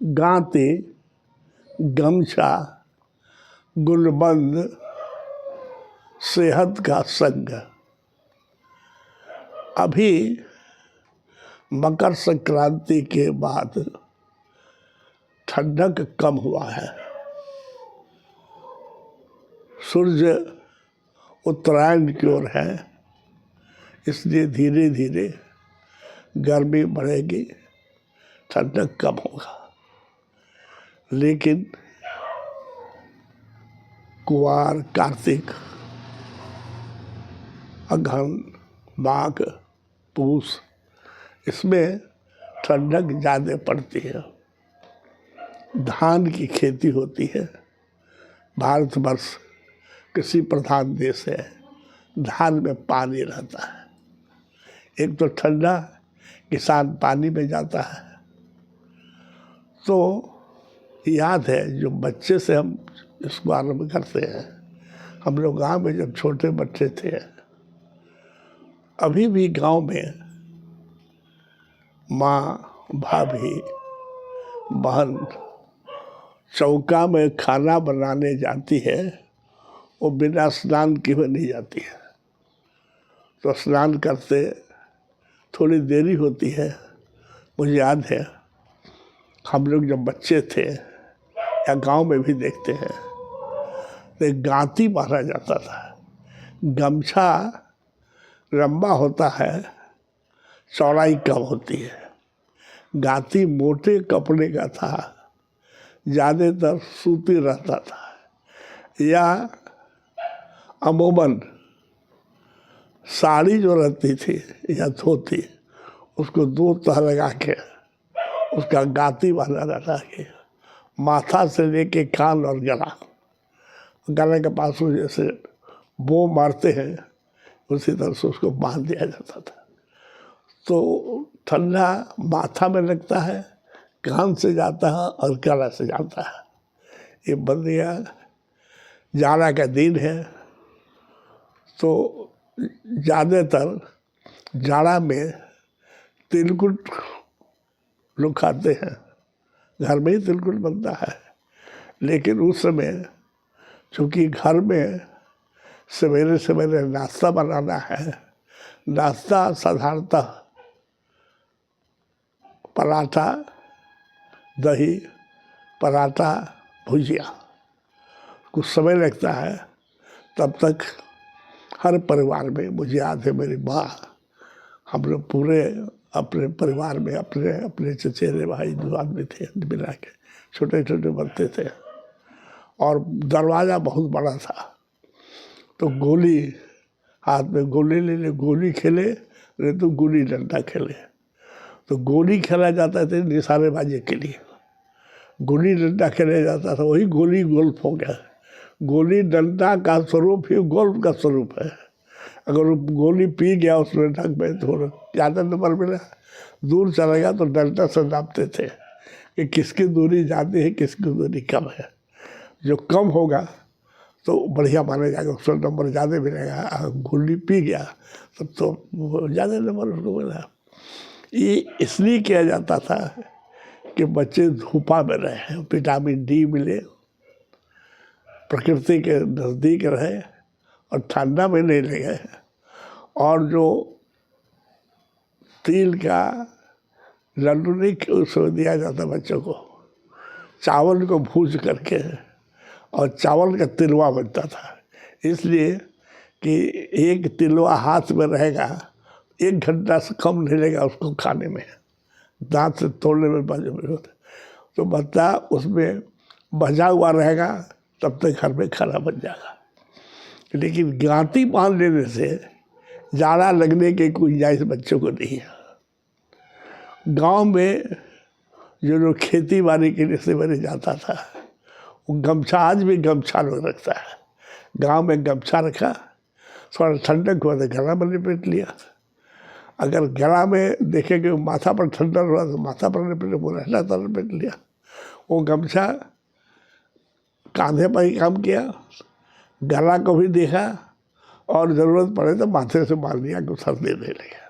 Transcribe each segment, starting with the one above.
गाते गमछा गुलबंद सेहत का संग। अभी मकर संक्रांति के बाद ठंडक कम हुआ है। सूर्य उत्तरायण की ओर है, इसलिए धीरे धीरे गर्मी बढ़ेगी, ठंडक कम होगा। लेकिन कुवार, कार्तिक, अगहन, माघ, पूस, इसमें ठंडक ज़्यादा पड़ती है। धान की खेती होती है। भारतवर्ष कृषि प्रधान देश है, धान में पानी रहता है। एक तो ठंडा, किसान पानी में जाता है। तो याद है, जो बच्चे से हम इसको आरम्भ करते हैं, हम लोग गांव में जब छोटे बच्चे थे, अभी भी गांव में माँ, भाभी, बहन चौका में खाना बनाने जाती है, वो बिना स्नान किए नहीं जाती है। तो स्नान करते थोड़ी देरी होती है। मुझे याद है, हम लोग जब बच्चे थे या गांव में भी देखते हैं, तो गांती मारा जाता था। गमछा लंबा होता है, चौड़ाई कम होती है। गांती मोटे कपड़े का था, ज़्यादातर सूती रहता था, या अमूमन साड़ी जो रहती थी या धोती, उसको दो तह लगा के उसका गांती बांधा रहता है, माथा से लेके कान और गला के पास में जैसे बो मारते हैं, उसी तरह से उसको बांध दिया जाता था। तो ठंडा माथा में लगता है, कान से जाता है और गला से जाता है। ये बंदिया जाड़ा का दिन है, तो ज़्यादातर जाड़ा में तिलकुट लोग खाते हैं। घर में ही तिलकुट बनता है। लेकिन उस समय चूँकि घर में सवेरे सवेरे नाश्ता बनाना है, नाश्ता साधारणतः पराठा, दही, पराठा, भुजिया, कुछ समय लगता है। तब तक हर परिवार में, मुझे याद है मेरी माँ, हम लोग पूरे अपने परिवार में अपने अपने चचेरे भाई जो आदमी थे मिला के छोटे छोटे बनते थे, और दरवाज़ा बहुत बड़ा था। तो गोली हाथ में, गोली ले ले, गोली खेले, नहीं तो गुल्ली डंडा खेले। तो गोली खेला जाता था निशानेबाजी के लिए, गुल्ली डंडा खेला जाता था, वही गोली गोल्फ हो गया। गोली डंडा का स्वरूप ही गोल्फ का स्वरूप है। अगर वो गोली पी गया उसमें ढक में, तो ज़्यादा नंबर मिला, दूर चलेगा तो डंडा से नापते थे कि किसकी दूरी ज़्यादा है, किसकी दूरी कम है। जो कम होगा तो बढ़िया माना जाएगा, उसका नंबर ज़्यादा मिलेगा। गोली पी गया तब तो ज़्यादा नंबर उसको मिला। ये इसलिए किया जाता था कि बच्चे धूपा में रहे, विटामिन डी मिले, प्रकृति के नज़दीक रहे और ठंडा में नहीं लगे। और जो तिल का लड्डू नहीं उसको दिया जाता बच्चों को, चावल को भूज करके, और चावल का तिलवा बनता था, इसलिए कि एक तिलवा हाथ में रहेगा, 1 घंटा से कम नहीं लगेगा उसको खाने में, दांत से तोड़ने में मजबूर होता। तो बच्चा उसमें भजा हुआ रहेगा, तब तक घर में खाना बन जाएगा। लेकिन गांती बांध लेने से जाड़ा लगने की कोई गुंजाइश बच्चों को नहीं है। गांव में जो लोग खेती बाड़ी के लिए सवेरे जाता था, वो गमछा, आज भी गमछा लोग रखता है। गांव में गमछा रखा, थोड़ा ठंडक हुआ तो गला में लपेट लिया। अगर गला में देखे कि माथा पर ठंडा हुआ तो माथा पर लपेट, बोला तो लपेट लिया। वो गमछा कांधे पर ही काम किया, गला को भी देखा, और ज़रूरत पड़े तो माथे से मार दिया कि सर्दी नहीं लगे।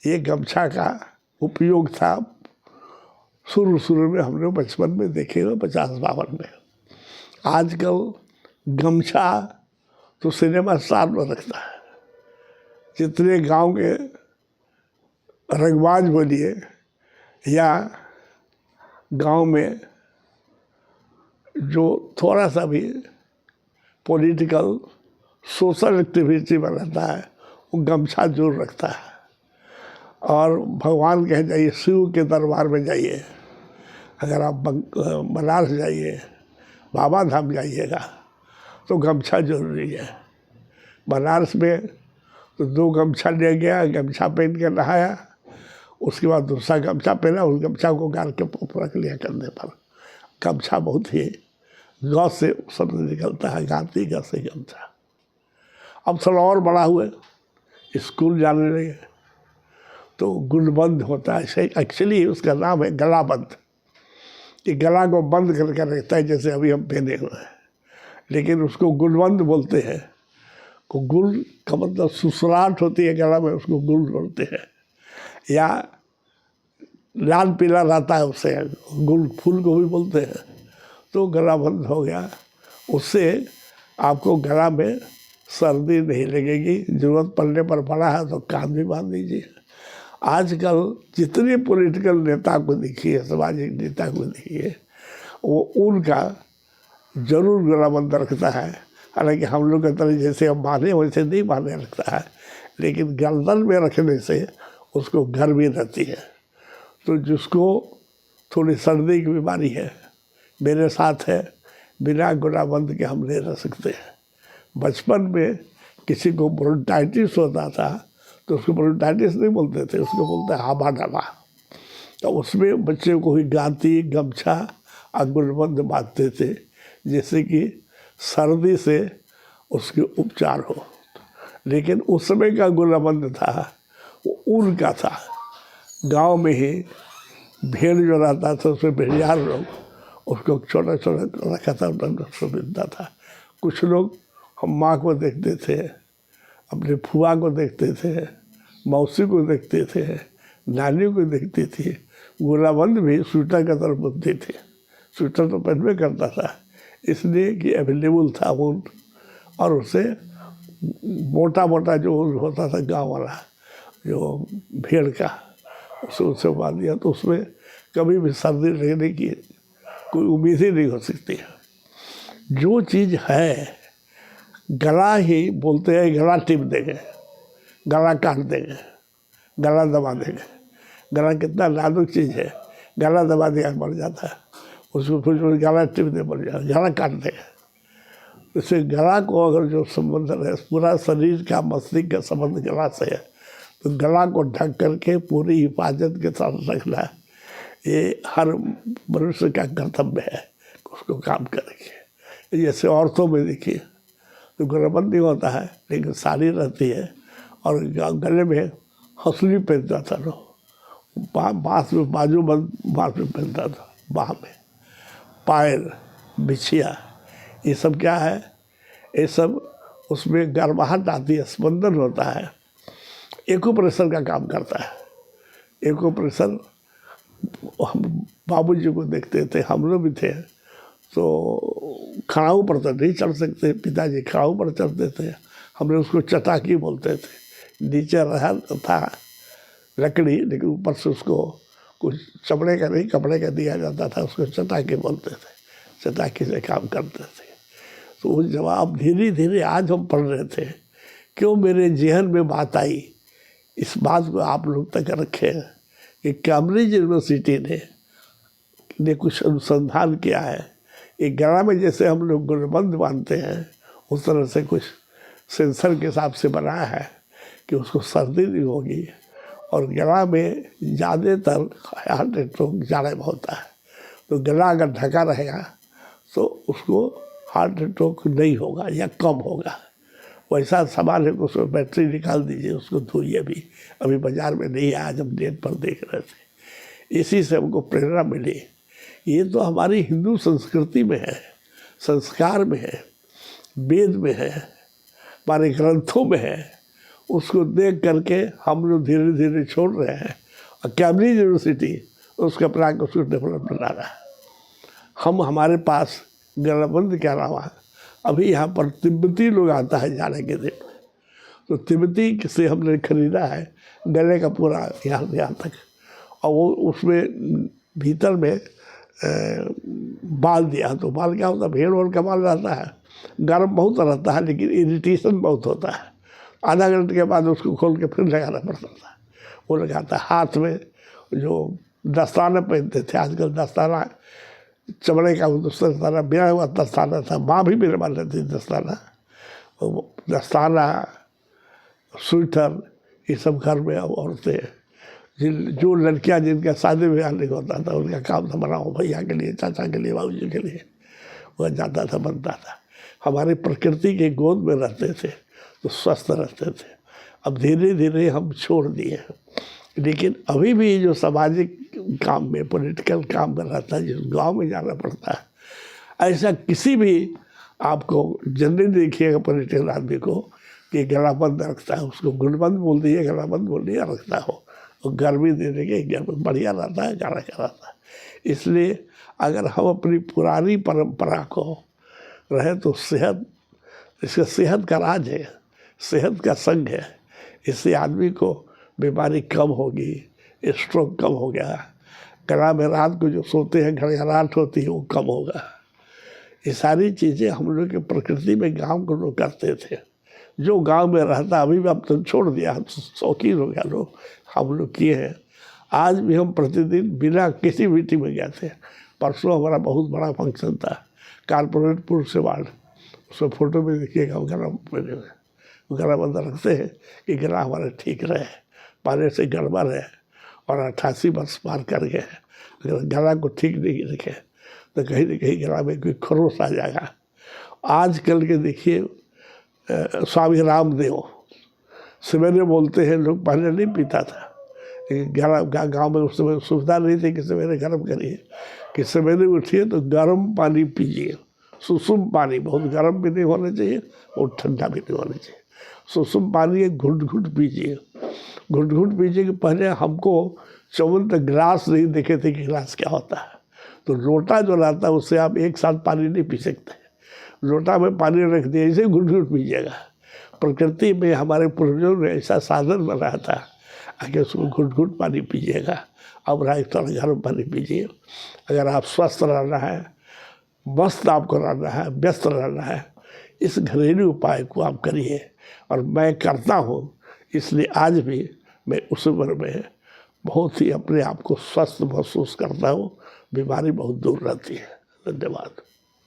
ये गमछा का उपयोग था शुरू शुरू में हम लोग बचपन में देखे हुए 50-52 में। आजकल गमछा तो सिनेमा स्टार में रखता है। जितने गांव के रंगबाज बोलिए या गांव में जो थोड़ा सा भी पॉलिटिकल सोशल एक्टिविटी में रहता है वो गमछा जरूर रखता है। और भगवान कहे जाइए, शिव के दरबार में जाइए, अगर आप बनारस जाइए, बाबा धाम जाइएगा तो गमछा जरूरी है। बनारस में तो 2 गमछा ले गया, गमछा पहन के नहाया, उसके बाद दूसरा गमछा पहना, उस गमछा को गाड़ के रख लिया कंधे पर। गमछा बहुत ही गौ से शब्द निकलता है, गाती ग से गमछा। अब थोड़ा और बड़ा हुए, स्कूल जाने लगे तो गुलबंद होता है। एक्चुअली उसका नाम है गलाबंद। ये गला को बंद करके रखता है जैसे अभी हम पहने हुए हैं, लेकिन उसको गुलबंद बोलते हैं। को गुल का मतलब सुसराहट होती है गला में, उसको गुल बोलते हैं। या लाल पीला रहता है उससे, गुल फूल को भी बोलते हैं। तो गला बंद हो गया, उससे आपको गला में सर्दी नहीं लगेगी। ज़रूरत पड़ने पर बड़ा है तो कान भी बांध दीजिए। आजकल जितने पॉलिटिकल नेता को देखिए, सामाजिक नेता को देखिए, वो उनका जरूर गला बंद रखता है। हालांकि हम लोग के तरह जैसे हम बांधे वैसे नहीं बांधे रखता है, लेकिन गर्दन में रखने से उसको गर्मी रहती है। तो जिसको थोड़ी सर्दी की बीमारी है, मेरे साथ है, बिना गला बंद के हम नहीं रह सकते हैं। बचपन में किसी को ब्रोंकाइटिस होता था तो उसको ब्रोंकाइटिस नहीं बोलते थे, उसको बोलते हावा डाला। तो उसमें बच्चे को ही गांती, गमछा और गुलबंद बांधते थे, जैसे कि सर्दी से उसके उपचार हो। लेकिन उस समय का गुलबंद था वो ऊन का था। गांव में ही भेड़ जो रहता था उसमें भेड़ियार लोग उसको छोटा छोटा रखा था, उसको मिलता था। कुछ लोग हम माँ को देखते थे, अपने फुआ को देखते थे, मौसी को देखते थे, नानी को देखते थे। गुलाबंद भी स्वेटर का तरफ बुनते थे। स्वेटर तो पहनवे करता था इसलिए कि अवेलेबल था ऊन, और उससे मोटा मोटा जो होता था गांव वाला जो भेड़ का, उसे बांध दिया तो उसमें कभी भी सर्दी रहने की कोई उम्मीद ही नहीं हो सकती है। जो चीज़ है गला ही बोलते हैं, गला टिप देंगे, गला काट देंगे, गला दबा देंगे। गला कितना नाजुक चीज़ है, गला दबा दिया मर जाता है, उसको कुछ गला टिप दे मर जाता है, गला काट देंगे। इससे गला को अगर जो संबंध है, पूरा शरीर का मस्तिष्क का संबंध गला से है, तो गला को ढक करके पूरी हिफाजत के साथ रखना ये हर मनुष्य का कर्तव्य है, उसको काम करेंगे। जैसे औरतों में देखिए तो गुलबंद नहीं होता है, लेकिन साड़ी रहती है और गले में हंसली पहनता था लोग, बाँस में बाजू बंद बाँस में पहनता था, बाँह में पायल, बिछिया, ये सब क्या है, ये सब उसमें गर्माहट आती है, स्पंदन होता है, एक्यूप्रेशर का काम करता है। एक्यूप्रेशर हम बाबूजी को देखते थे, हम लोग भी थे, तो खड़ाऊ पर तो नहीं चढ़ सकते, पिताजी खड़ाऊ पर चढ़ते थे, हमने उसको चटाकी बोलते थे। नीचे रहा था लकड़ी, लेकिन ऊपर से उसको कुछ चमड़े का नहीं कपड़े का दिया जाता था, उसको चटाकी बोलते थे, चटाकी से काम करते थे। तो वो जवाब धीरे धीरे आज हम पढ़ रहे थे, क्यों मेरे जहन में बात आई, इस बात को आप लोग तक रखे कि कैम्ब्रिज यूनिवर्सिटी ने कुछ अनुसंधान किया है। एक गला में जैसे हम लोग गुलबंद बांधते हैं, उस तरह से कुछ सेंसर के हिसाब से बनाया है कि उसको सर्दी नहीं होगी। और गला में ज़्यादातर हार्ट अटैक ज़्यादा होता है, तो गला अगर ढका रहेगा तो उसको हार्ट अटैक नहीं होगा या कम होगा। वैसा सामान है, उसमें बैटरी निकाल दीजिए, उसको धोइए। अभी बाज़ार में नहीं है, आज हम नेट पर देख रहे थे, इसी से हमको प्रेरणा मिली। ये तो हमारी हिंदू संस्कृति में है, संस्कार में है, वेद में है, हमारे ग्रंथों में है। उसको देख करके हम लोग धीरे धीरे छोड़ रहे हैं। और कैम्ब्रिज यूनिवर्सिटी उसके अपना उसको डेवलप बना रहा है। हम हमारे पास गलाबंद के अलावा अभी यहाँ पर तिब्बती लोग आता है जाने के दिन, तो तिब्बती से हमने खरीदा है गले का पूरा यहाँ तक, और वो उसमें भीतर में बाल दिया। तो बाल क्या होता है, भेड़ और का बाल रहता है, गर्म बहुत रहता है लेकिन इरिटेशन बहुत होता है। आधा घंटे के बाद उसको खोल के फिर लगाना पड़ता था। वो लगाता है हाथ में, जो दस्ताना पहनते थे, आजकल दस्ताना चमड़े का दस्ताना, बिना हुआ दस्ताना था, माँ भी मेरे मान लेती दस्ताना। दस्ताना, स्वेटर, ये सब घर में औरतें, जो लड़कियां जिनका शादी ब्याह नहीं होता था उनका काम था बनाओ, भैया के लिए, चाचा के लिए, बाबूजी के लिए, वह जाता था, बनता था। हमारी प्रकृति के गोद में रहते थे तो स्वस्थ रहते थे। अब धीरे धीरे हम छोड़ दिए, लेकिन अभी भी जो सामाजिक काम में, पॉलिटिकल काम में रहता है, जिस गांव में जाना पड़ता है, ऐसा किसी भी आपको जनरली देखिएगा पॉलिटिकल आदमी को कि गलाबंद रखता है, उसको गुणबंद बोल दिए, गलाबंद बोल दिया रखता हो, और गर्मी देने के गर्मी बढ़िया रहता है, गाढ़ा रहता है। इसलिए अगर हम अपनी पुरानी परंपरा को रहे तो सेहत, इसका सेहत का राज है, सेहत का संग है। इससे आदमी को बीमारी कम होगी, स्ट्रोक कम हो गया, गला में रात को जो सोते हैं घड़घड़ाहट होती है वो कम होगा। ये सारी चीज़ें हम लोग के प्रकृति में गांव के लोग करते थे। जो गांव में रहता, अभी भी अब तो छोड़ दिया, हम शौकीन हो गया लोग, हम लोग किए हैं। आज भी हम प्रतिदिन बिना किसी मीटिंग में गए थे। परसों हमारा बहुत बड़ा फंक्शन था, कारपोरेट पुरुष से वार्ड, उसमें फ़ोटो में देखिएगा गला बंद रखते हैं कि गला हमारा ठीक रहे, पानी से गड़बड़ है और 88 वर्ष पार कर गए। अगर गला को ठीक नहीं रखे तो कहीं न कहीं गला में कोई खरोश आ जाएगा। आजकल के देखिए स्वामी रामदेव सवेरे बोलते हैं, लोग पहले नहीं पीता था, लेकिन गाँव में उस समय सुविधा नहीं थी कि सवेरे गर्म करिए, कि सवेरे उठिए तो गर्म पानी पीजिए, सुसुम पानी, बहुत गर्म भी नहीं होना चाहिए और ठंडा भी नहीं होना चाहिए। सुसुम पानी एक घुट घुट पीजिए, घुट घुट पीजिए। कि पहले हमको 54 तक गिलास नहीं देखे थे कि गिलास क्या होता है, तो लोटा जो रहता है उससे आप एक साथ पानी नहीं पी सकते, लोटा में पानी रख दिए, इसे घुट घुट पीजिएगा। प्रकृति में हमारे पूर्वजों ने ऐसा साधन बनाया था कि उसको घुट घुट पानी पीजिएगा। अब रहा थोड़ा गर्म पानी पीजिए। अगर आप स्वस्थ रहना है, मस्त आपको रहना है, व्यस्त रहना है, इस घरेलू उपाय को आप करिए। और मैं करता हूँ, इसलिए आज भी मैं उस उम्र में बहुत ही अपने आप को स्वस्थ महसूस करता हूँ, बीमारी बहुत दूर रहती है। धन्यवाद।